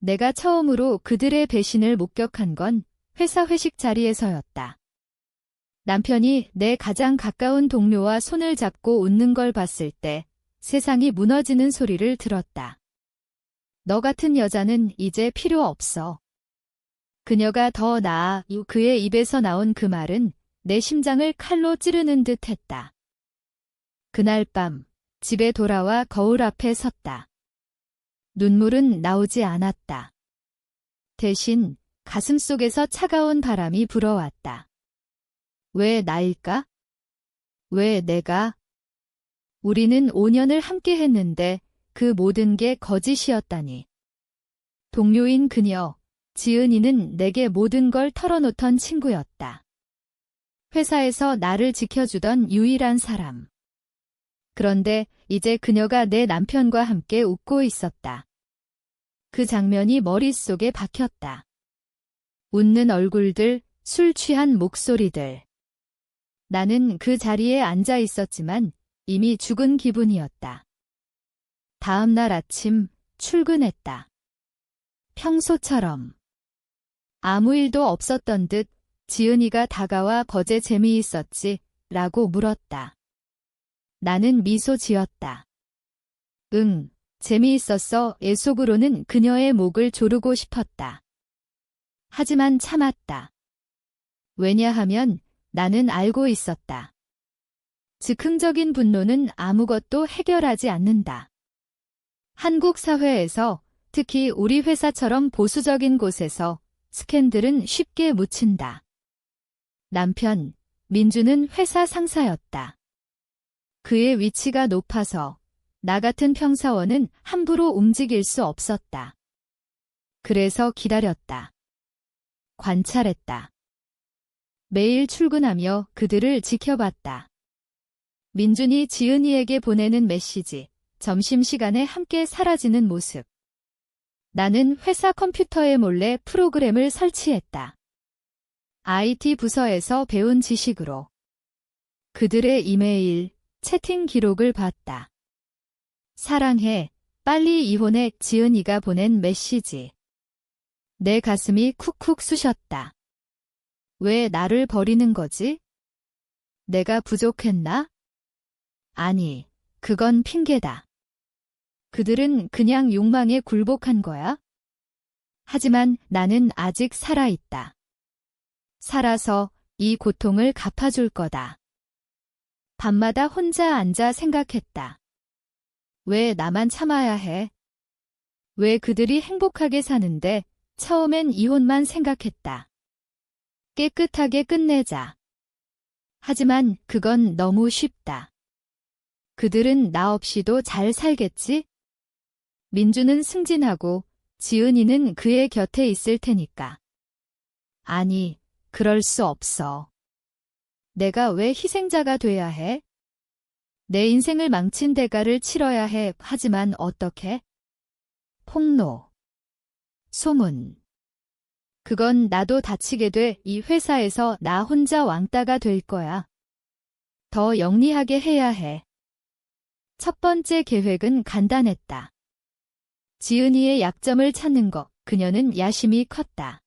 내가 처음으로 그들의 배신을 목격한 건 회사 회식 자리에서였다. 남편이 내 가장 가까운 동료와 손을 잡고 웃는 걸 봤을 때 세상이 무너지는 소리를 들었다. 너 같은 여자는 이제 필요 없어. 그녀가 더 나아. 그의 입에서 나온 그 말은 내 심장을 칼로 찌르는 듯 했다. 그날 밤 집에 돌아와 거울 앞에 섰다. 눈물은 나오지 않았다. 대신 가슴속에서 차가운 바람이 불어왔다. 왜 나일까? 왜 내가? 우리는 5년을 함께 했는데 그 모든 게 거짓이었다니. 동료인 그녀, 지은이는 내게 모든 걸 털어놓던 친구였다. 회사에서 나를 지켜주던 유일한 사람. 그런데 이제 그녀가 내 남편과 함께 웃고 있었다. 그 장면이 머릿속에 박혔다. 웃는 얼굴들, 술 취한 목소리들. 나는 그 자리에 앉아 있었지만 이미 죽은 기분이었다. 다음 날 아침 출근했다. 평소처럼. 아무 일도 없었던 듯 지은이가 다가와 거제 재미있었지? 라고 물었다. 나는 미소 지었다. 응, 재미있었어. 애 속으로는 그녀의 목을 조르고 싶었다. 하지만 참았다. 왜냐하면 나는 알고 있었다. 즉흥적인 분노는 아무것도 해결하지 않는다. 한국 사회에서, 특히 우리 회사처럼 보수적인 곳에서 스캔들은 쉽게 묻힌다. 남편, 민주는 회사 상사였다. 그의 위치가 높아서 나 같은 평사원은 함부로 움직일 수 없었다. 그래서 기다렸다. 관찰했다. 매일 출근하며 그들을 지켜봤다. 민준이 지은이에게 보내는 메시지, 점심시간에 함께 사라지는 모습. 나는 회사 컴퓨터에 몰래 프로그램을 설치했다. IT 부서에서 배운 지식으로. 그들의 이메일, 채팅 기록을 봤다. 사랑해, 빨리 이혼해. 지은이가 보낸 메시지. 내 가슴이 쿡쿡 쑤셨다. 왜 나를 버리는 거지? 내가 부족했나? 아니, 그건 핑계다. 그들은 그냥 욕망에 굴복한 거야? 하지만 나는 아직 살아있다. 살아서 이 고통을 갚아줄 거다. 밤마다 혼자 앉아 생각했다. 왜 나만 참아야 해? 왜 그들이 행복하게 사는데 처음엔 이혼만 생각했다. 깨끗하게 끝내자. 하지만 그건 너무 쉽다. 그들은 나 없이도 잘 살겠지? 민주는 승진하고 지은이는 그의 곁에 있을 테니까. 아니, 그럴 수 없어. 내가 왜 희생자가 돼야 해? 내 인생을 망친 대가를 치러야 해. 하지만 어떻게? 폭로. 소문. 그건 나도 다치게 돼. 이 회사에서 나 혼자 왕따가 될 거야. 더 영리하게 해야 해. 첫 번째 계획은 간단했다. 지은이의 약점을 찾는 것. 그녀는 야심이 컸다.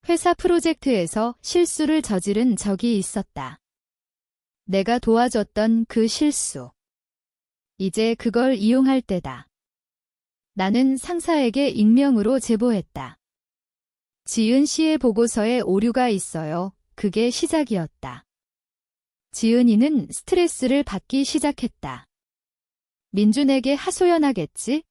회사 프로젝트에서 실수를 저지른 적이 있었다. 내가 도와줬던 그 실수. 이제 그걸 이용할 때다. 나는 상사에게 익명으로 제보했다. 지은 씨의 보고서에 오류가 있어요. 그게 시작이었다. 지은이는 스트레스를 받기 시작했다. 민준에게 하소연하겠지?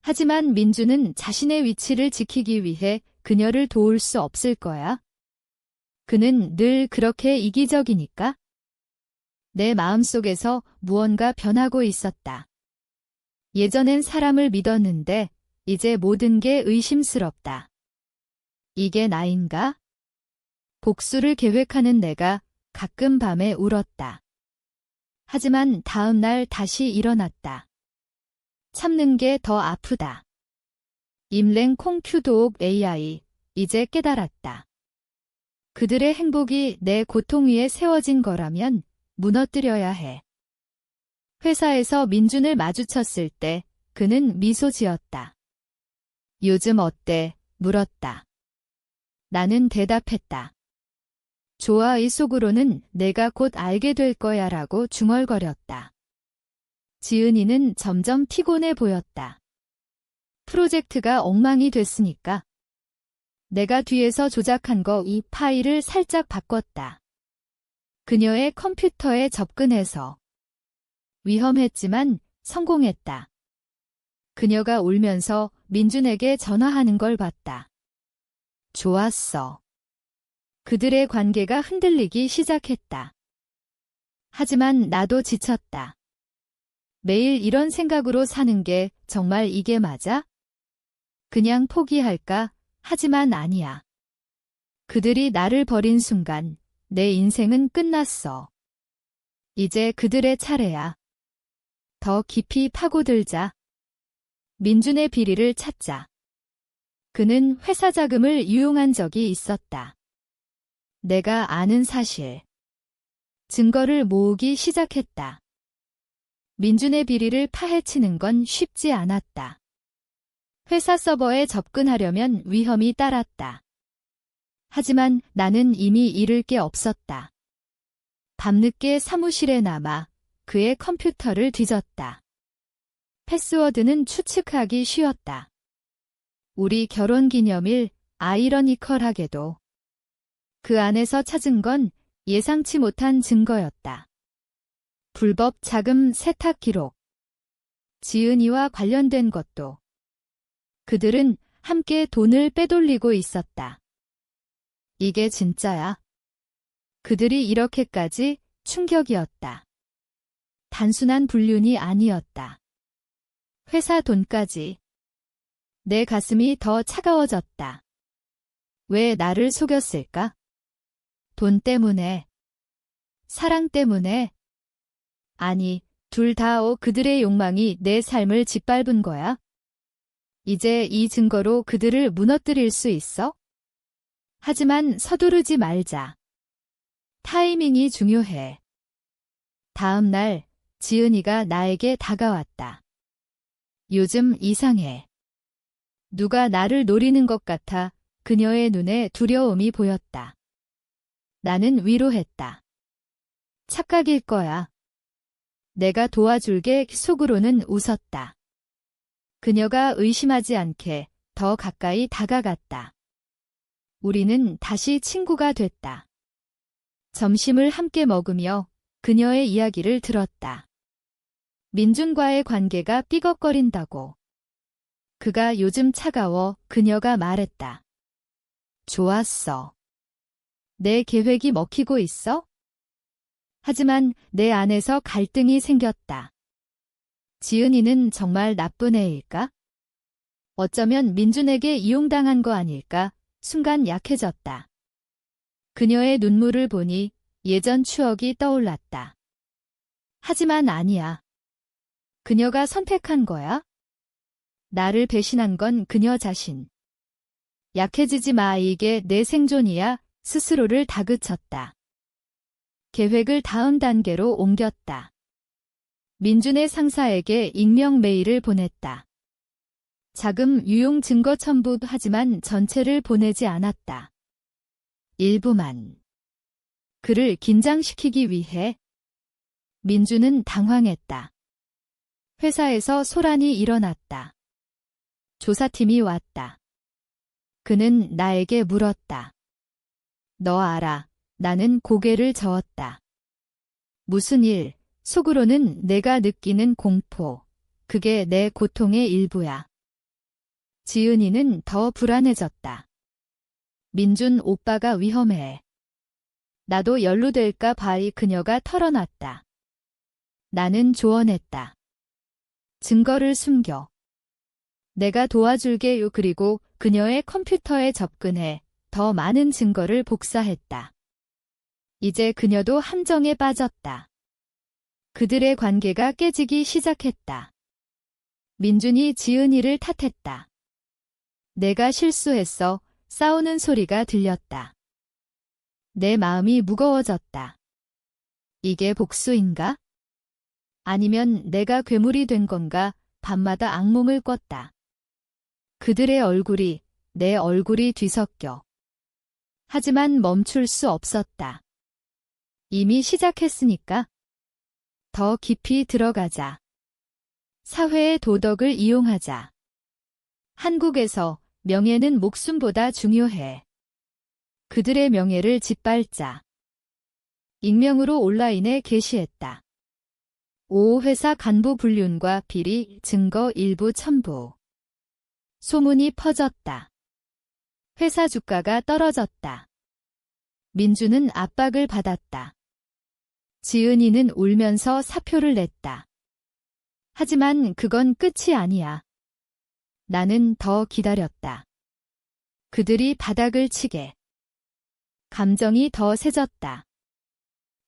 하지만 민준은 자신의 위치를 지키기 위해 그녀를 도울 수 없을 거야. 그는 늘 그렇게 이기적이니까. 내 마음속에서 무언가 변하고 있었다. 예전엔 사람을 믿었는데 이제 모든 게 의심스럽다. 이게 나인가? 복수를 계획하는 내가 가끔 밤에 울었다. 하지만 다음 날 다시 일어났다. 참는 게 더 아프다. 임랭 콩큐도옥 AI, 이제 깨달았다. 그들의 행복이 내 고통 위에 세워진 거라면 무너뜨려야 해. 회사에서 민준을 마주쳤을 때 그는 미소 지었다. 요즘 어때? 물었다. 나는 대답했다. 좋아의 속으로는 내가 곧 알게 될 거야 라고 중얼거렸다. 지은이는 점점 피곤해 보였다. 프로젝트가 엉망이 됐으니까. 내가 뒤에서 조작한 이 파일을 살짝 바꿨다. 그녀의 컴퓨터에 접근해서. 위험했지만 성공했다. 그녀가 울면서 민준에게 전화하는 걸 봤다. 좋았어. 그들의 관계가 흔들리기 시작했다. 하지만 나도 지쳤다. 매일 이런 생각으로 사는 게 정말 이게 맞아? 그냥 포기할까? 하지만 아니야. 그들이 나를 버린 순간 내 인생은 끝났어. 이제 그들의 차례야. 더 깊이 파고들자. 민준의 비리를 찾자. 그는 회사 자금을 유용한 적이 있었다. 내가 아는 사실. 증거를 모으기 시작했다. 민준의 비리를 파헤치는 건 쉽지 않았다. 회사 서버에 접근하려면 위험이 따랐다. 하지만 나는 이미 잃을 게 없었다. 밤늦게 사무실에 남아 그의 컴퓨터를 뒤졌다. 패스워드는 추측하기 쉬웠다. 우리 결혼기념일, 아이러니컬하게도. 그 안에서 찾은 건 예상치 못한 증거였다. 불법 자금 세탁 기록. 지은이와 관련된 것도. 그들은 함께 돈을 빼돌리고 있었다. 이게 진짜야. 그들이 이렇게까지 충격이었다. 단순한 불륜이 아니었다. 회사 돈까지. 내 가슴이 더 차가워졌다. 왜 나를 속였을까? 돈 때문에. 사랑 때문에. 아니, 둘 다 그들의 욕망이 내 삶을 짓밟은 거야? 이제 이 증거로 그들을 무너뜨릴 수 있어? 하지만 서두르지 말자. 타이밍이 중요해. 다음 날, 지은이가 나에게 다가왔다. 요즘 이상해. 누가 나를 노리는 것 같아 그녀의 눈에 두려움이 보였다. 나는 위로했다. 착각일 거야. 내가 도와줄게. 속으로는 웃었다. 그녀가 의심하지 않게 더 가까이 다가갔다. 우리는 다시 친구가 됐다. 점심을 함께 먹으며 그녀의 이야기를 들었다. 민준과의 관계가 삐걱거린다고. 그가 요즘 차가워. 그녀가 말했다. 좋았어. 내 계획이 먹히고 있어? 하지만 내 안에서 갈등이 생겼다. 지은이는 정말 나쁜 애일까? 어쩌면 민준에게 이용당한 거 아닐까? 순간 약해졌다. 그녀의 눈물을 보니 예전 추억이 떠올랐다. 하지만 아니야. 그녀가 선택한 거야? 나를 배신한 건 그녀 자신. 약해지지 마. 이게 내 생존이야. 스스로를 다그쳤다. 계획을 다음 단계로 옮겼다. 민준의 상사에게 익명 메일을 보냈다. 자금 유용 증거 첨부. 하지만 전체를 보내지 않았다. 일부만. 그를 긴장시키기 위해. 민준은 당황했다. 회사에서 소란이 일어났다. 조사팀이 왔다. 그는 나에게 물었다. 너 알아. 나는 고개를 저었다. 무슨 일? 속으로는 내가 느끼는 공포. 그게 내 고통의 일부야. 지은이는 더 불안해졌다. 민준 오빠가 위험해. 나도 연루될까 봐. 그녀가 털어놨다. 나는 조언했다. 증거를 숨겨. 내가 도와줄게요. 그리고 그녀의 컴퓨터에 접근해 더 많은 증거를 복사했다. 이제 그녀도 함정에 빠졌다. 그들의 관계가 깨지기 시작했다. 민준이 지은이를 탓했다. 내가 실수했어. 싸우는 소리가 들렸다. 내 마음이 무거워졌다. 이게 복수인가? 아니면 내가 괴물이 된 건가? 밤마다 악몽을 꿨다. 그들의 얼굴이 내 얼굴이 뒤섞여. 하지만 멈출 수 없었다. 이미 시작했으니까. 더 깊이 들어가자. 사회의 도덕을 이용하자. 한국에서 명예는 목숨보다 중요해. 그들의 명예를 짓밟자. 익명으로 온라인에 게시했다. 5 회사 간부 불륜과 비리 증거 일부 첨부. 소문이 퍼졌다. 회사 주가가 떨어졌다. 민주는 압박을 받았다. 지은이는 울면서 사표를 냈다. 하지만 그건 끝이 아니야. 나는 더 기다렸다. 그들이 바닥을 치게. 감정이 더 세졌다.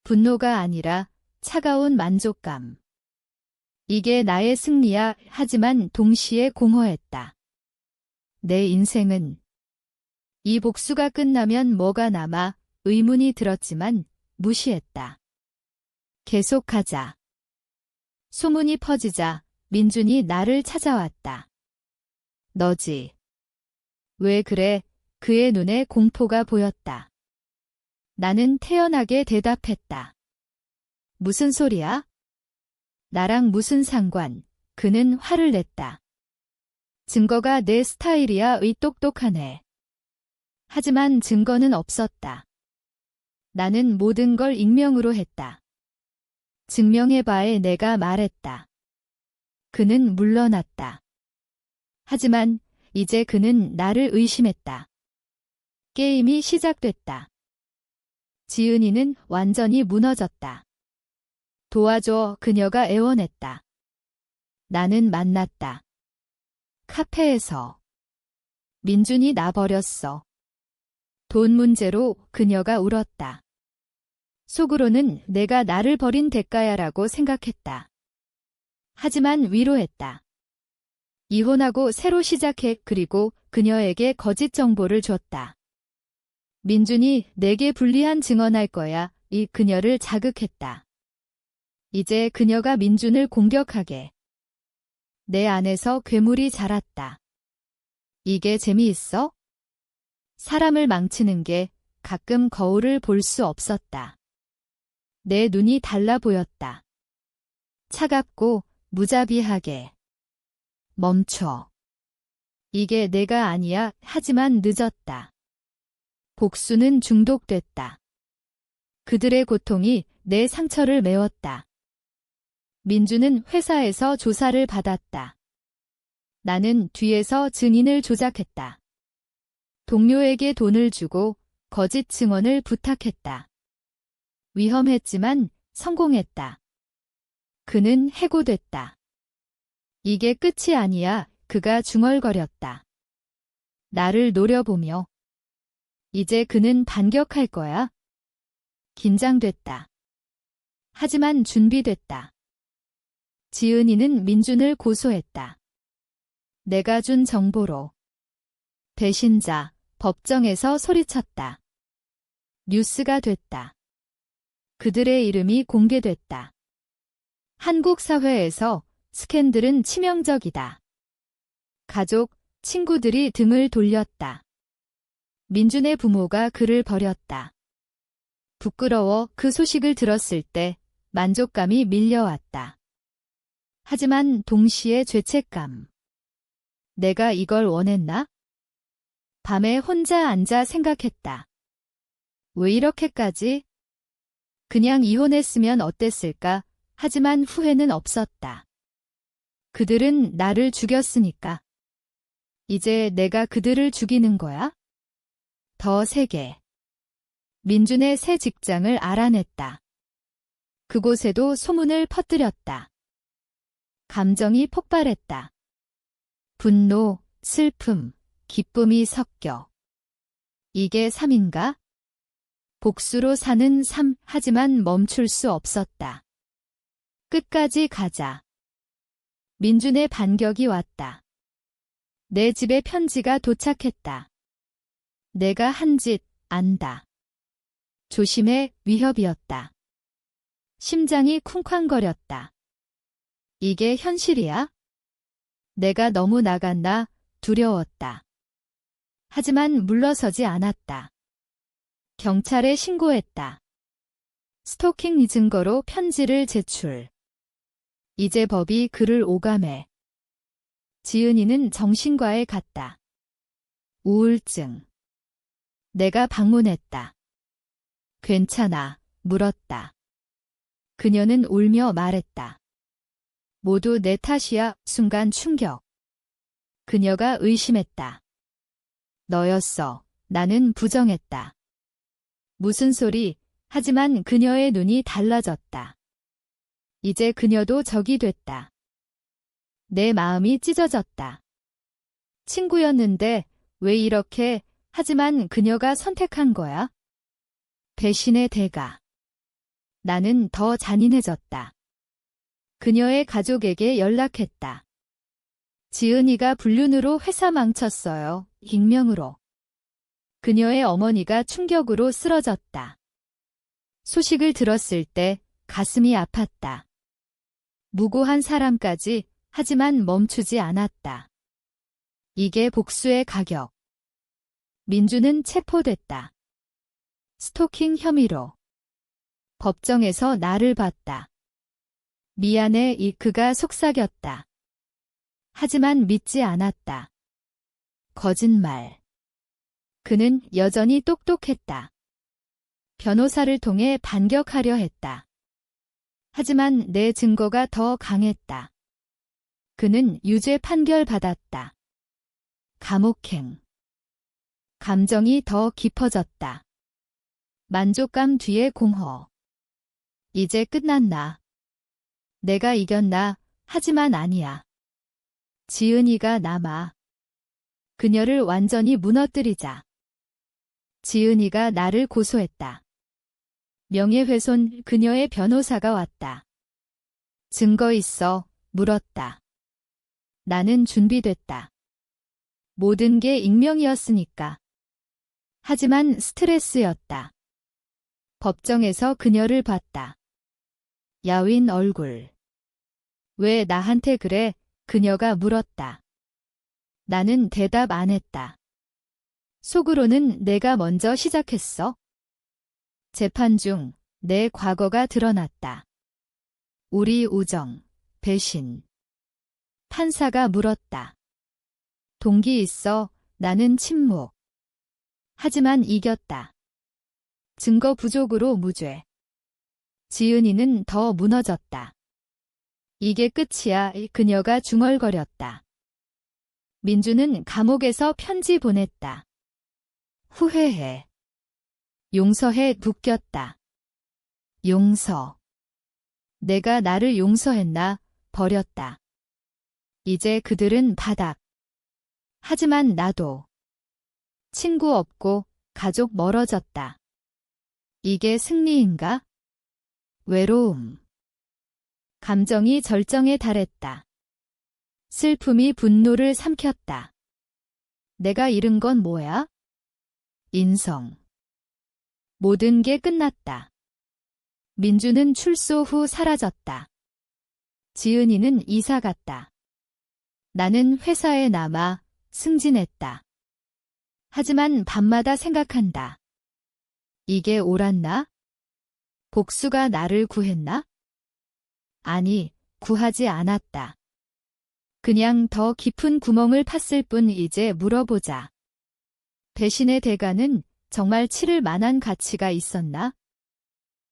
분노가 아니라 차가운 만족감. 이게 나의 승리야. 하지만 동시에 공허했다. 내 인생은 이 복수가 끝나면 뭐가 남아? 의문이 들었지만 무시했다. 계속하자. 소문이 퍼지자 민준이 나를 찾아왔다. 너지. 왜 그래? 그의 눈에 공포가 보였다. 나는 태연하게 대답했다. 무슨 소리야? 나랑 무슨 상관? 그는 화를 냈다. 증거가 내 스타일이야. 똑똑하네. 하지만 증거는 없었다. 나는 모든 걸 익명으로 했다. 증명해봐에 내가 말했다. 그는 물러났다. 하지만 이제 그는 나를 의심했다. 게임이 시작됐다. 지은이는 완전히 무너졌다. 도와줘. 그녀가 애원했다. 나는 만났다. 카페에서. 민준이 나 버렸어. 돈 문제로 그녀가 울었다. 속으로는 내가 나를 버린 대가야라고 생각했다. 하지만 위로했다. 이혼하고 새로 시작해. 그리고 그녀에게 거짓 정보를 줬다. 민준이 내게 불리한 증언할 거야. 이 그녀를 자극했다. 이제 그녀가 민준을 공격하게. 내 안에서 괴물이 자랐다. 이게 재미있어? 사람을 망치는 게 가끔 거울을 볼 수 없었다. 내 눈이 달라 보였다. 차갑고 무자비하게. 멈춰. 이게 내가 아니야. 하지만 늦었다. 복수는 중독됐다. 그들의 고통이 내 상처를 메웠다. 민주는 회사에서 조사를 받았다. 나는 뒤에서 증인을 조작했다. 동료에게 돈을 주고 거짓 증언을 부탁했다. 위험했지만 성공했다. 그는 해고됐다. 이게 끝이 아니야. 그가 중얼거렸다. 나를 노려보며. 이제 그는 반격할 거야. 긴장됐다. 하지만 준비됐다. 지은이는 민준을 고소했다. 내가 준 정보로. 배신자, 법정에서 소리쳤다. 뉴스가 됐다. 그들의 이름이 공개됐다. 한국 사회에서 스캔들은 치명적이다. 가족, 친구들이 등을 돌렸다. 민준의 부모가 그를 버렸다. 부끄러워. 그 소식을 들었을 때 만족감이 밀려왔다. 하지만 동시에 죄책감. 내가 이걸 원했나? 밤에 혼자 앉아 생각했다. 왜 이렇게까지? 그냥 이혼했으면 어땠을까? 하지만 후회는 없었다. 그들은 나를 죽였으니까. 이제 내가 그들을 죽이는 거야? 더 세게. 민준의 새 직장을 알아냈다. 그곳에도 소문을 퍼뜨렸다. 감정이 폭발했다. 분노, 슬픔, 기쁨이 섞여. 이게 삶인가? 복수로 사는 삶. 하지만 멈출 수 없었다. 끝까지 가자. 민준의 반격이 왔다. 내 집에 편지가 도착했다. 내가 한 짓 안다. 조심해. 위협이었다. 심장이 쿵쾅거렸다. 이게 현실이야? 내가 너무 나갔나? 두려웠다. 하지만 물러서지 않았다. 경찰에 신고했다. 스토킹 증거로 편지를 제출. 이제 법이 그를 오감해. 지은이는 정신과에 갔다. 우울증. 내가 방문했다. 괜찮아, 물었다. 그녀는 울며 말했다. 모두 내 탓이야. 순간 충격. 그녀가 의심했다. 너였어. 나는 부정했다. 무슨 소리? 하지만 그녀의 눈이 달라졌다. 이제 그녀도 적이 됐다. 내 마음이 찢어졌다. 친구였는데 왜 이렇게? 하지만 그녀가 선택한 거야. 배신의 대가. 나는 더 잔인해졌다. 그녀의 가족에게 연락했다. 지은이가 불륜으로 회사 망쳤어요. 익명으로. 그녀의 어머니가 충격으로 쓰러졌다. 소식을 들었을 때 가슴이 아팠다. 무고한 사람까지, 하지만 멈추지 않았다. 이게 복수의 가격. 민주는 체포됐다. 스토킹 혐의로. 법정에서 나를 봤다. 미안해. 그가 속삭였다. 하지만 믿지 않았다. 거짓말. 그는 여전히 똑똑했다. 변호사를 통해 반격하려 했다. 하지만 내 증거가 더 강했다. 그는 유죄 판결받았다. 감옥행. 감정이 더 깊어졌다. 만족감 뒤에 공허. 이제 끝났나? 내가 이겼나? 하지만 아니야. 지은이가 남아. 그녀를 완전히 무너뜨리자. 지은이가 나를 고소했다. 명예훼손. 그녀의 변호사가 왔다. 증거 있어? 물었다. 나는 준비됐다. 모든 게 익명이었으니까. 하지만 스트레스였다. 법정에서 그녀를 봤다. 야윈 얼굴. 왜 나한테 그래? 그녀가 물었다. 나는 대답 안 했다. 속으로는 내가 먼저 시작했어. 재판 중 내 과거가 드러났다. 우리 우정, 배신. 판사가 물었다. 동기 있어? 나는 침묵. 하지만 이겼다. 증거 부족으로 무죄. 지은이는 더 무너졌다. 이게 끝이야. 그녀가 중얼거렸다. 민주는 감옥에서 편지 보냈다. 후회해. 용서해. 묶였다. 용서. 내가 나를 용서했나? 버렸다. 이제 그들은 바닥. 하지만 나도. 친구 없고 가족 멀어졌다. 이게 승리인가? 외로움. 감정이 절정에 달했다. 슬픔이 분노를 삼켰다. 내가 잃은 건 뭐야? 인성. 모든 게 끝났다. 민주는 출소 후 사라졌다. 지은이는 이사 갔다. 나는 회사에 남아 승진했다. 하지만 밤마다 생각한다. 이게 옳았나? 복수가 나를 구했나? 아니, 구하지 않았다. 그냥 더 깊은 구멍을 팠을 뿐. 이제 물어보자. 배신의 대가는 정말 치를 만한 가치가 있었나?